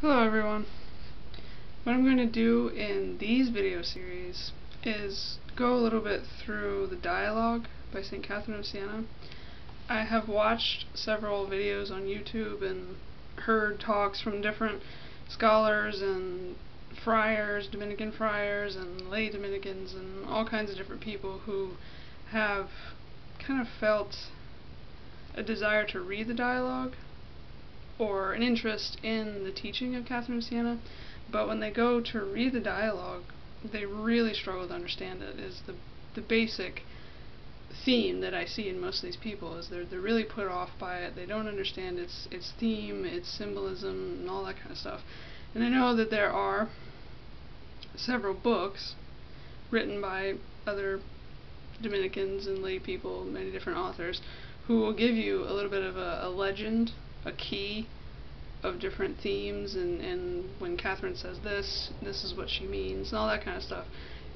Hello everyone. What I'm going to do in these video series is go a little bit through the dialogue by St. Catherine of Siena. I have watched several videos on YouTube and heard talks from different scholars and friars, Dominican friars and lay Dominicans and all kinds of different people who have kind of felt a desire to read the dialogue or an interest in the teaching of Catherine of Siena, but when they go to read the dialogue, they really struggle to understand it. Is the basic theme that I see in most of these people is they're really put off by it. They don't understand its theme, its symbolism, and all that kind of stuff. And I know that there are several books written by other Dominicans and lay people, many different authors, who will give you a little bit of a legend, a key of different themes, and when Catherine says this is what she means, and all that kind of stuff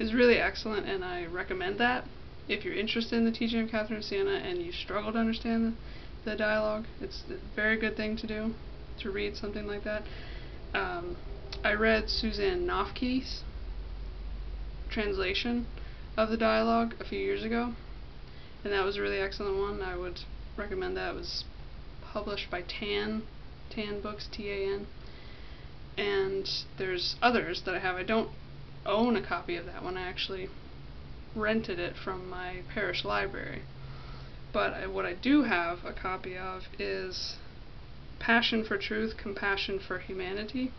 is really excellent, and I recommend that. If you're interested in the teaching of Catherine of Siena and you struggle to understand the dialogue, it's a very good thing to do, to read something like that. I read Suzanne Nofke's translation of the dialogue a few years ago, and that was a really excellent one. I would recommend that. It was published by Tan Books, T-A-N, and there's others that I have. I don't own a copy of that one. I actually rented it from my parish library, but what I do have a copy of is Passion for Truth, Compassion for Humanity.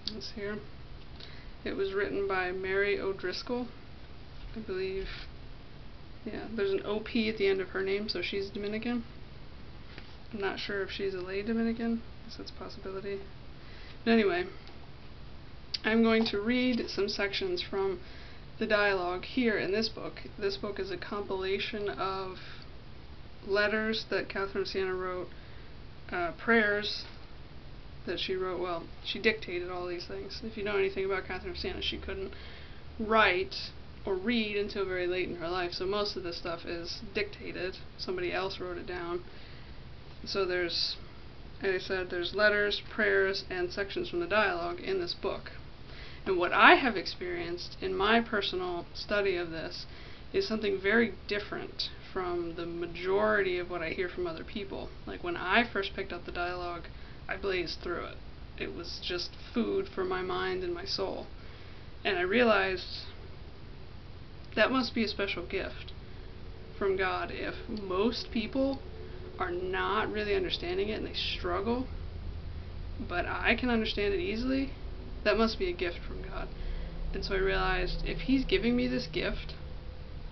It's here. It was written by Mary O'Driscoll, I believe. Yeah, there's an O-P at the end of her name, so she's Dominican. I'm not sure if she's a lay Dominican, so that's a possibility. But anyway, I'm going to read some sections from the dialogue here in this book. This book is a compilation of letters that Catherine of Siena wrote, prayers that she wrote. Well, she dictated all these things. If you know anything about Catherine of Siena, she couldn't write or read until very late in her life, so most of this stuff is dictated. Somebody else wrote it down. So there's, as I said, there's letters, prayers, and sections from the dialogue in this book. And what I have experienced in my personal study of this is something very different from the majority of what I hear from other people. Like when I first picked up the dialogue, I blazed through it. It was just food for my mind and my soul. And I realized that must be a special gift from God. If most people are not really understanding it and they struggle, but I can understand it easily, that must be a gift from God. And so I realized if He's giving me this gift,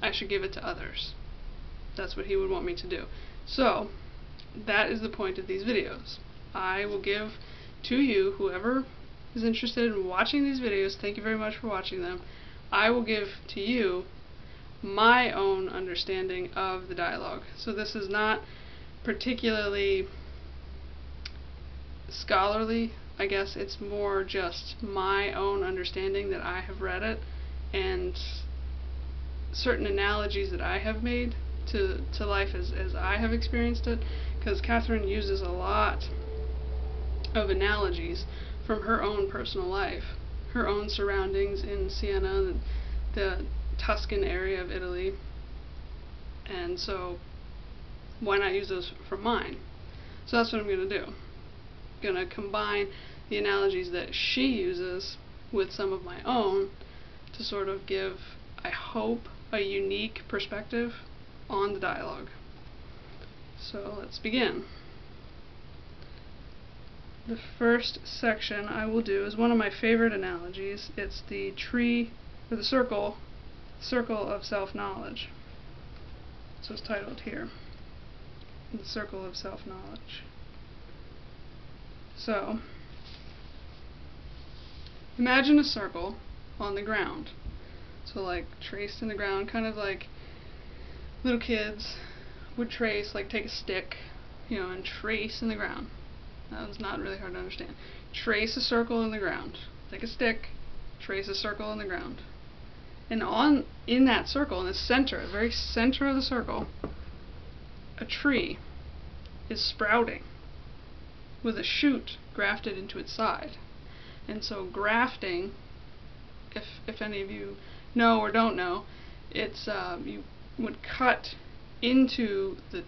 I should give it to others. That's what He would want me to do. So that is the point of these videos. I will give to you, whoever is interested in watching these videos, thank you very much for watching them. I will give to you my own understanding of the dialogue. So this is not particularly scholarly, I guess. It's more just my own understanding that I have read it, and certain analogies that I have made to life as I have experienced it, because Catherine uses a lot of analogies from her own personal life, her own surroundings in Siena, the Tuscan area of Italy, and so why not use those for mine? So that's what I'm going to do. I'm going to combine the analogies that she uses with some of my own to sort of give, I hope, a unique perspective on the dialogue. So let's begin. The first section I will do is one of my favorite analogies. It's the tree, or the circle of self-knowledge. So it's titled here, the circle of self-knowledge. So imagine a circle on the ground. So like traced in the ground, kind of like little kids would trace, like take a stick, and trace in the ground. That was not really hard to understand. Trace a circle in the ground. Take a stick, trace a circle in the ground. And in that circle, in the center, the very center of the circle, a tree is sprouting. with a shoot grafted into its side. And so grafting, if any of you know or don't know, it's you would cut into the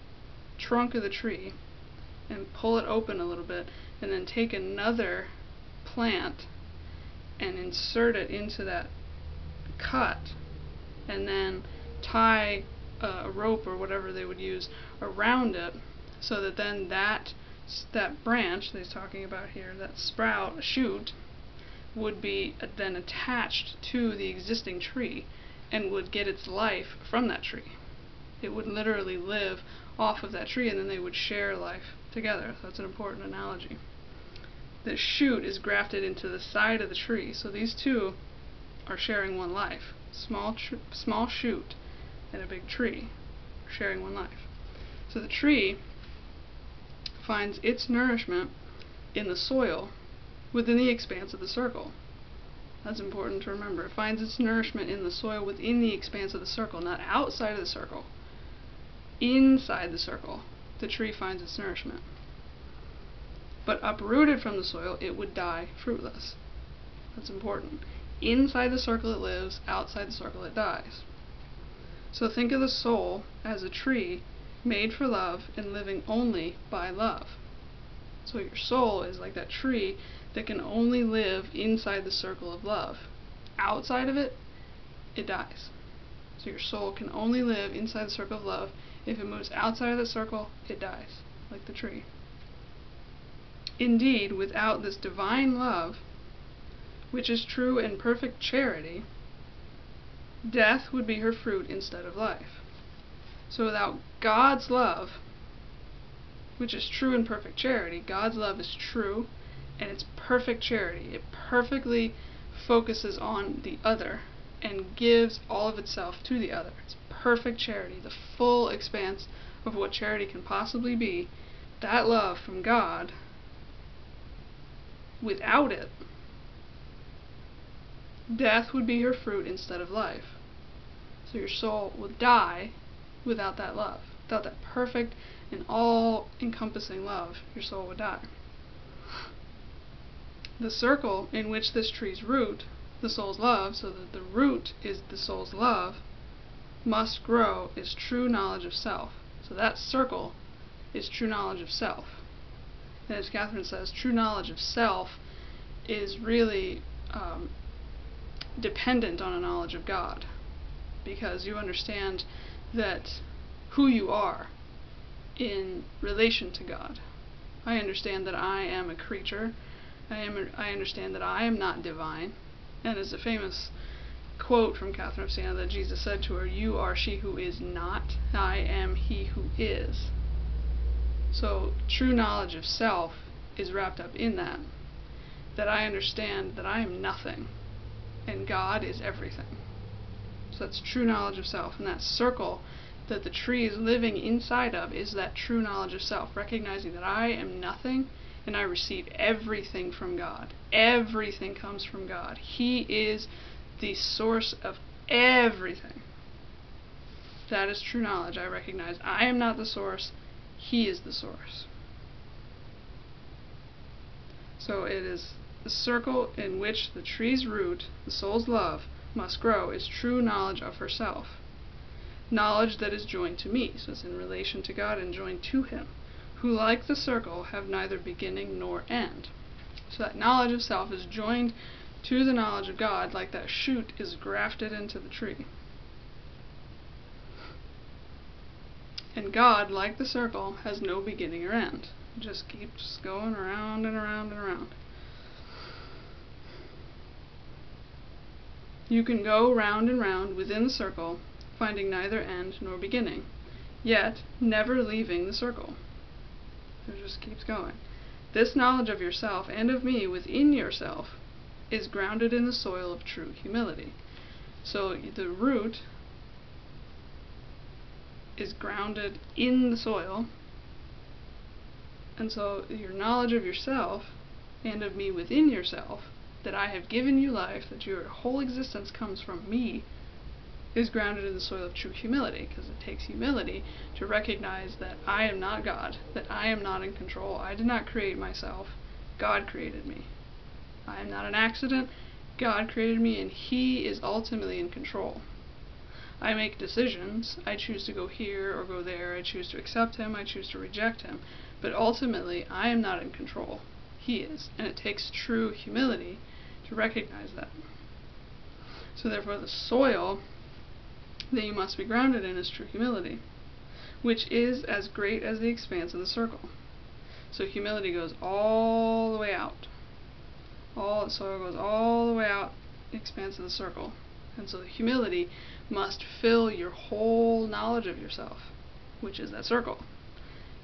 trunk of the tree and pull it open a little bit, and then take another plant and insert it into that cut, and then tie a rope or whatever they would use around it, so that then that branch that he's talking about here, that sprout, shoot, would be then attached to the existing tree and would get its life from that tree. It would literally live off of that tree, and then they would share life together. So that's an important analogy. The shoot is grafted into the side of the tree, so these two are sharing one life. Small shoot and a big tree sharing one life. So the tree finds its nourishment in the soil within the expanse of the circle. That's important to remember. It finds its nourishment in the soil within the expanse of the circle, not outside of the circle. Inside the circle, the tree finds its nourishment. But uprooted from the soil, it would die fruitless. That's important. Inside the circle it lives, outside the circle it dies. So think of the soul as a tree made for love and living only by love. So your soul is like that tree that can only live inside the circle of love. Outside of it, it dies. So your soul can only live inside the circle of love. If it moves outside of the circle, it dies, like the tree. Indeed, without this divine love, which is true and perfect charity, death would be her fruit instead of life. So without God's love, which is true and perfect charity, God's love is true and it's perfect charity. It perfectly focuses on the other and gives all of itself to the other. It's perfect charity, the full expanse of what charity can possibly be. That love from God, without it, death would be her fruit instead of life. So your soul would die without that love. Without that perfect and all-encompassing love, your soul would die. The circle in which this tree's root, the soul's love, so that the root is the soul's love, must grow is true knowledge of self. So that circle is true knowledge of self. And as Catherine says, true knowledge of self is really dependent on a knowledge of God, because you understand that who you are in relation to God. I understand that I am a creature. I understand that I am not divine. And as a famous quote from Catherine of Siena that Jesus said to her, "You are she who is not, I am he who is." So true knowledge of self is wrapped up in that I understand that I am nothing and God is everything. So that's true knowledge of self, and that circle that the tree is living inside of is that true knowledge of self, recognizing that I am nothing and I receive everything from God. Everything comes from God. He is the source of everything. That is true knowledge. I recognize I am not the source, He is the source. So it is the circle in which the tree's root, the soul's love, must grow is true knowledge of herself. Knowledge that is joined to me, so it's in relation to God and joined to Him, who like the circle have neither beginning nor end. So that knowledge of self is joined to the knowledge of God, like that shoot is grafted into the tree. And God, like the circle, has no beginning or end. It just keeps going around and around and around. You can go round and round within the circle, finding neither end nor beginning, yet never leaving the circle. It just keeps going. This knowledge of yourself and of me within yourself is grounded in the soil of true humility. So the root is grounded in the soil, and so your knowledge of yourself and of me within yourself, that I have given you life, that your whole existence comes from me, is grounded in the soil of true humility, because it takes humility to recognize that I am not God, that I am not in control. I did not create myself. God created me. I am not an accident. God created me, and He is ultimately in control. I make decisions. I choose to go here or go there. I choose to accept Him. I choose to reject Him. But ultimately, I am not in control. He is. And it takes true humility to recognize that. So therefore, the soil that you must be grounded in is true humility, which is as great as the expanse of the circle. So humility goes all the way out. The soil goes all the way out, the expanse of the circle. And so the humility must fill your whole knowledge of yourself, which is that circle.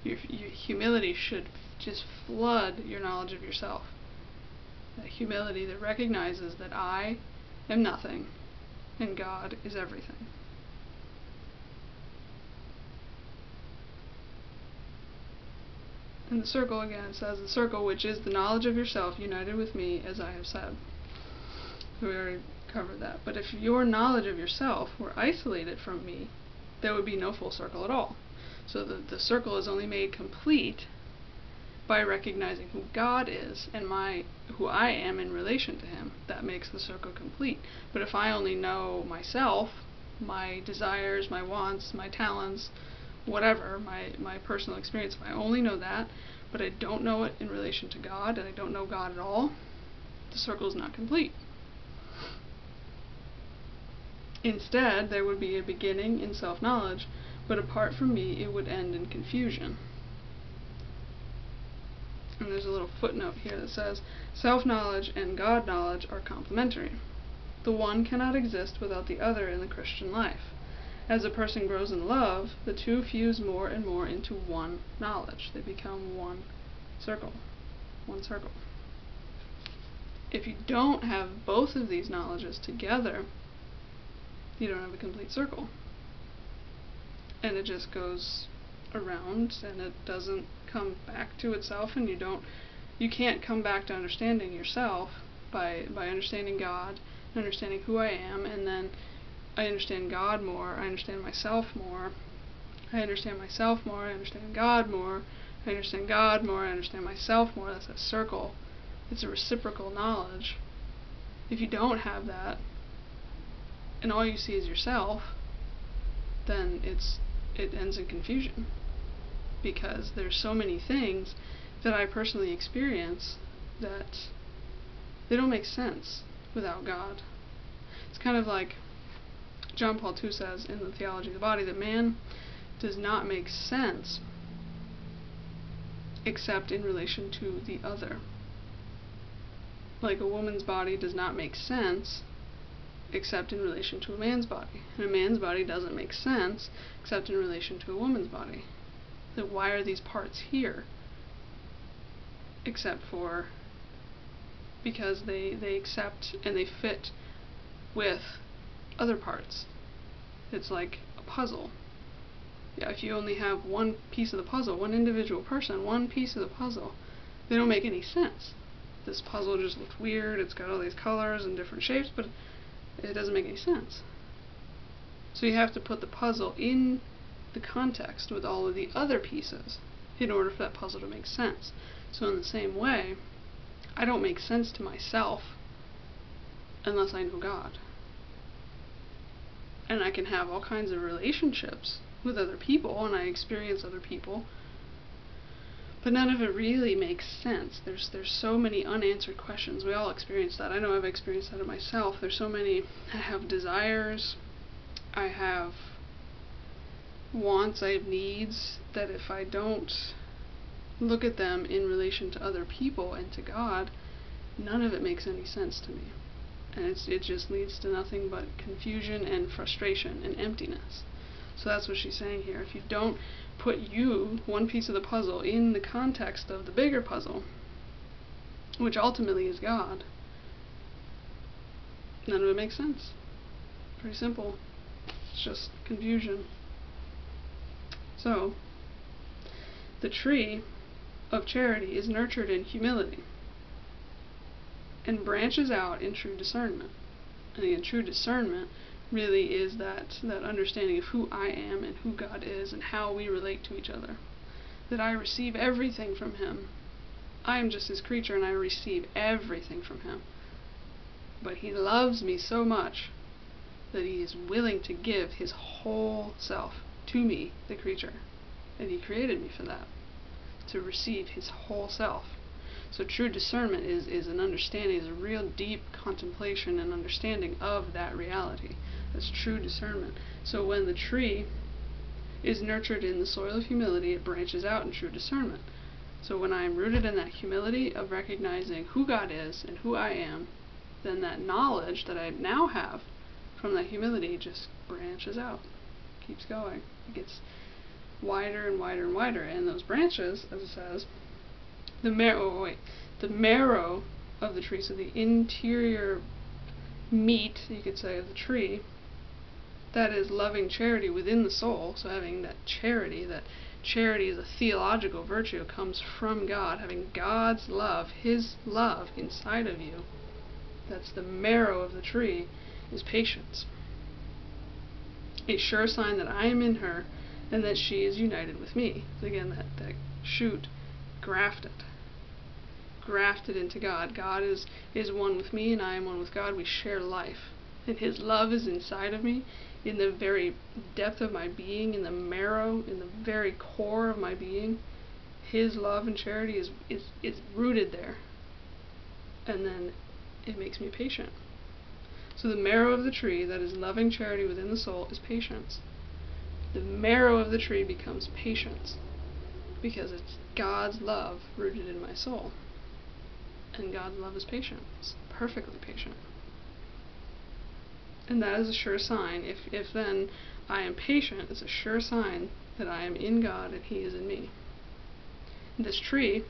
Your humility should just flood your knowledge of yourself. That humility that recognizes that I am nothing and God is everything. And the circle, again, it says, the circle, which is the knowledge of yourself, united with me, as I have said. We already covered that. But if your knowledge of yourself were isolated from me, there would be no full circle at all. So the circle is only made complete by recognizing who God is and who I am in relation to Him. That makes the circle complete. But if I only know myself, my desires, my wants, my talents, whatever, my personal experience, if I only know that, but I don't know it in relation to God, and I don't know God at all, the circle is not complete. Instead, there would be a beginning in self-knowledge, but apart from me, it would end in confusion. And there's a little footnote here that says, self-knowledge and God-knowledge are complementary. The one cannot exist without the other in the Christian life. As a person grows in love, the two fuse more and more into one knowledge. They become one circle. If you don't have both of these knowledges together, you don't have a complete circle. And it just goes around, and it doesn't come back to itself, and you can't come back to understanding yourself by understanding God, understanding who I am, and then I understand God more, I understand myself more, I understand myself more, I understand God more, I understand God more, I understand myself more. That's a circle. It's a reciprocal knowledge. If you don't have that, and all you see is yourself, then it ends in confusion. Because there's so many things that I personally experience that they don't make sense without God. It's kind of like John Paul II says in the Theology of the Body, that man does not make sense except in relation to the other. Like a woman's body does not make sense except in relation to a man's body. And a man's body doesn't make sense except in relation to a woman's body. So why are these parts here? Except for because they accept and they fit with other parts. It's like a puzzle. Yeah, if you only have one piece of the puzzle, one individual person, one piece of the puzzle, they don't make any sense. This puzzle just looks weird, it's got all these colors and different shapes, but it doesn't make any sense. So you have to put the puzzle in the context with all of the other pieces in order for that puzzle to make sense. So in the same way, I don't make sense to myself unless I know God. And I can have all kinds of relationships with other people, and I experience other people, but none of it really makes sense. There's so many unanswered questions. We all experience that. I know I've experienced that in myself. There's so many. I have desires, I have wants, I have needs, that if I don't look at them in relation to other people and to God, none of it makes any sense to me. And it just leads to nothing but confusion and frustration and emptiness. So that's what she's saying here. If you don't put one piece of the puzzle, in the context of the bigger puzzle, which ultimately is God, none of it makes sense. Pretty simple. It's just confusion. So, the tree of charity is nurtured in humility and branches out in true discernment. And in true discernment really is that understanding of who I am and who God is and how we relate to each other. That I receive everything from Him. I am just His creature and I receive everything from Him. But He loves me so much that He is willing to give His whole self to me, the creature. And He created me for that, to receive His whole self. So true discernment is an understanding, is a real deep contemplation and understanding of that reality. That's true discernment. So when the tree is nurtured in the soil of humility, it branches out in true discernment. So when I am rooted in that humility of recognizing who God is and who I am, then that knowledge that I now have from that humility just branches out, keeps going. It gets wider and wider and wider. And those branches, as it says, the marrow of the tree, so the interior meat, you could say, of the tree, that is loving charity within the soul. So having that charity is a theological virtue, comes from God, having God's love, His love inside of you. That's the marrow of the tree, is patience. A sure sign that I am in her and that she is united with me. So again, that shoot grafted into God. God is one with me and I am one with God. We share life. And His love is inside of me, in the very depth of my being, in the marrow, in the very core of my being. His love and charity is rooted there. And then it makes me patient. So the marrow of the tree, that is loving charity within the soul, is patience. The marrow of the tree becomes patience, because it's God's love rooted in my soul. And God's love is patient. It's perfectly patient. And that is a sure sign. If then I am patient, it's a sure sign that I am in God and He is in me. This tree,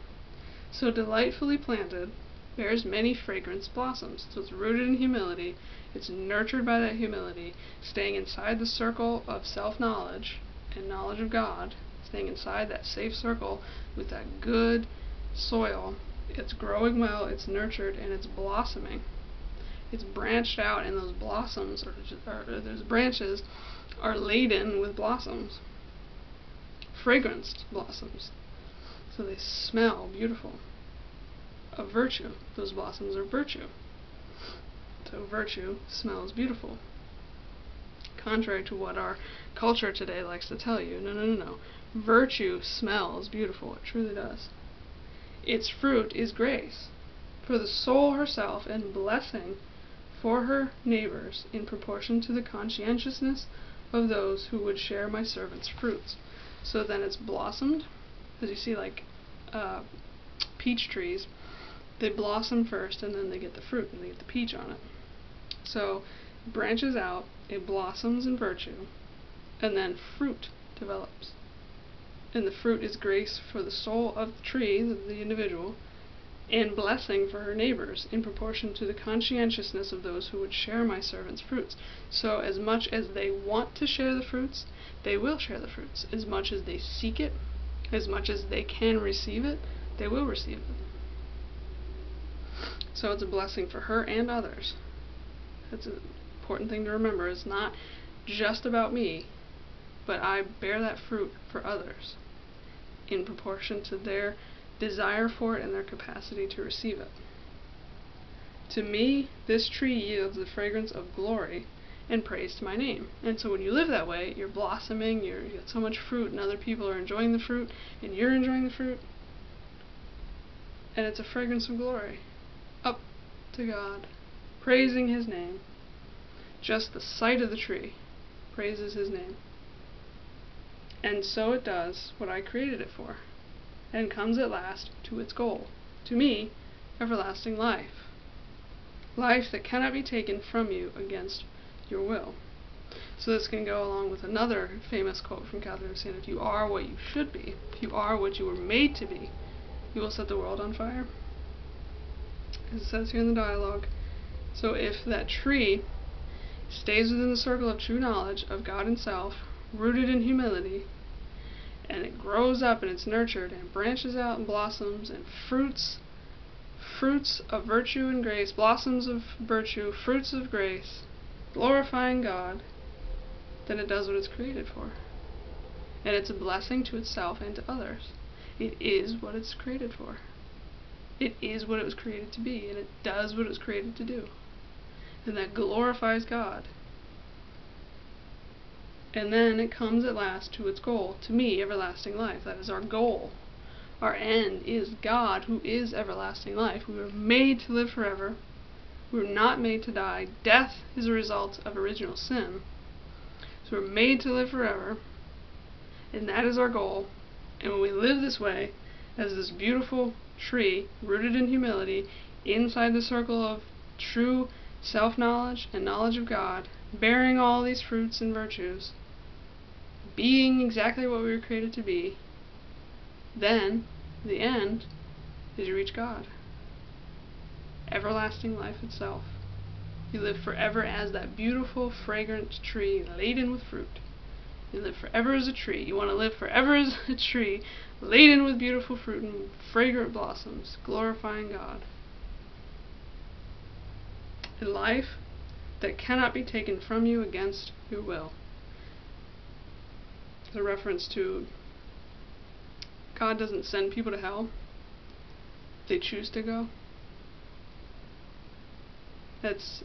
so delightfully planted, bears many fragrant blossoms. So it's rooted in humility. It's nurtured by that humility, staying inside the circle of self-knowledge and knowledge of God, staying inside that safe circle with that good soil. It's growing well, it's nurtured, and it's blossoming. It's branched out, and those blossoms, those branches, are laden with blossoms. Fragranced blossoms. So they smell beautiful. Of virtue. Those blossoms are virtue. So virtue smells beautiful. Contrary to what our culture today likes to tell you. No. Virtue smells beautiful. It truly does. Its fruit is grace for the soul herself, and blessing for her neighbors in proportion to the conscientiousness of those who would share my servant's fruits. So then it's blossomed. As you see, like peach trees, they blossom first and then they get the fruit and they get the peach on it. So it branches out, it blossoms in virtue, and then fruit develops. And the fruit is grace for the soul of the tree, the individual, and blessing for her neighbors in proportion to the conscientiousness of those who would share my servant's fruits. So as much as they want to share the fruits, they will share the fruits. As much as they seek it, as much as they can receive it, they will receive it. So it's a blessing for her and others. That's an important thing to remember. It's not just about me, but I bear that fruit for others in proportion to their desire for it and their capacity to receive it. To me, this tree yields the fragrance of glory and praise to my name. And so when you live that way, you're blossoming, you get so much fruit, and other people are enjoying the fruit, and you're enjoying the fruit. And it's a fragrance of glory up to God, praising His name. Just the sight of the tree praises His name. And so it does what I created it for, and comes at last to its goal. To me, everlasting life. Life that cannot be taken from you against your will. So this can go along with another famous quote from Catherine of Siena. If you are what you should be, if you are what you were made to be, you will set the world on fire. As it says here in the dialogue. So if that tree stays within the circle of true knowledge of God and self, rooted in humility, and it grows up and it's nurtured and branches out and blossoms and fruits of virtue and grace, blossoms of virtue, fruits of grace, glorifying God, then it does what it's created for. And it's a blessing to itself and to others. It is what it's created for. It is what it was created to be, and it does what it was created to do. And that glorifies God. And then it comes at last to its goal, to me, everlasting life. That is our goal. Our end is God, who is everlasting life. We were made to live forever. We were not made to die. Death is a result of original sin. So we're made to live forever, and that is our goal. And when we live this way, as this beautiful tree, rooted in humility, inside the circle of true self-knowledge and knowledge of God, bearing all these fruits and virtues, being exactly what we were created to be, then the end is you reach God. Everlasting life itself. You live forever as that beautiful, fragrant tree laden with fruit. You live forever as a tree. You want to live forever as a tree laden with beautiful fruit and fragrant blossoms, glorifying God. A life that cannot be taken from you against your will. The reference to God doesn't send people to hell. They choose to go. That's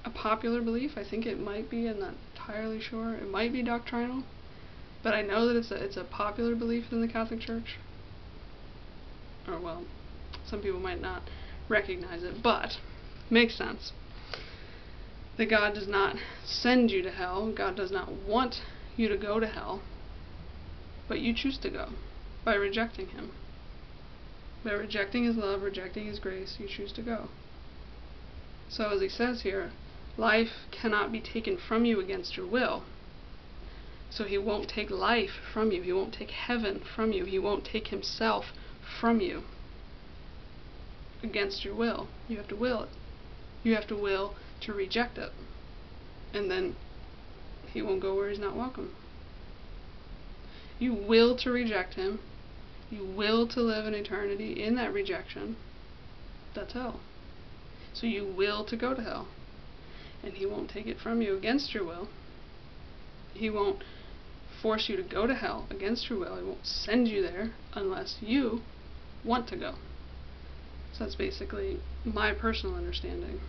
a popular belief. I think it might be, I'm not entirely sure. It might be doctrinal, but I know that it's a popular belief in the Catholic Church. Or, well, some people might not recognize it, but it makes sense. That God does not send you to hell. God does not want you to go to hell, but you choose to go by rejecting Him. By rejecting His love, rejecting His grace, you choose to go. So as he says here, life cannot be taken from you against your will. So He won't take life from you. He won't take heaven from you. He won't take Himself from you against your will. You have to will it. You have to will to reject it. And then He won't go where He's not welcome. You will to reject Him. You will to live in eternity in that rejection. That's hell. So you will to go to hell. And He won't take it from you against your will. He won't force you to go to hell against your will. He won't send you there unless you want to go. So that's basically my personal understanding.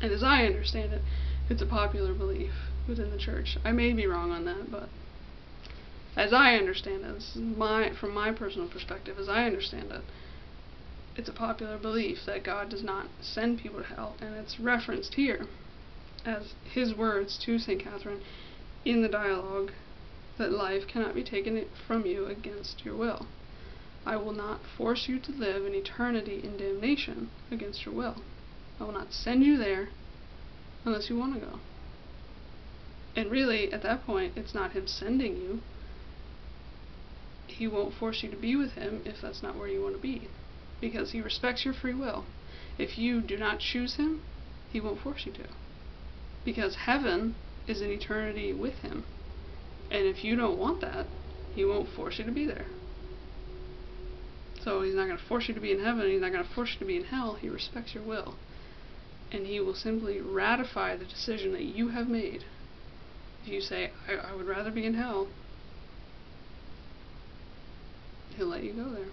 And as I understand it, it's a popular belief within the church. I may be wrong on that, but as I understand it, this is from my personal perspective, as I understand it, it's a popular belief that God does not send people to hell, and it's referenced here as His words to St. Catherine in the dialogue, that life cannot be taken from you against your will. I will not force you to live an eternity in damnation against your will. I will not send you there unless you want to go. And really, at that point, it's not Him sending you. He won't force you to be with Him if that's not where you want to be, because He respects your free will. If you do not choose Him, He won't force you to, because heaven is an eternity with Him. And if you don't want that, He won't force you to be there. So He's not going to force you to be in heaven, He's not going to force you to be in hell. He respects your will. And He will simply ratify the decision that you have made. If you say, I would rather be in hell, He'll let you go there.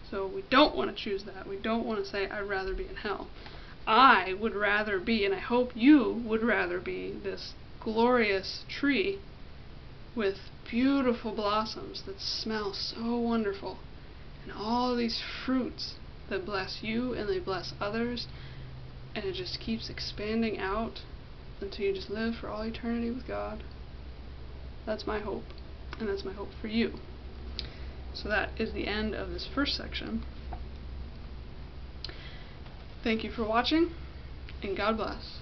So we don't want to choose that. We don't want to say, I'd rather be in hell. I would rather be, and I hope you would rather be, this glorious tree with beautiful blossoms that smell so wonderful, and all these fruits that bless you and they bless others, and it just keeps expanding out until you just live for all eternity with God. That's my hope, and that's my hope for you. So that is the end of this first section. Thank you for watching, and God bless.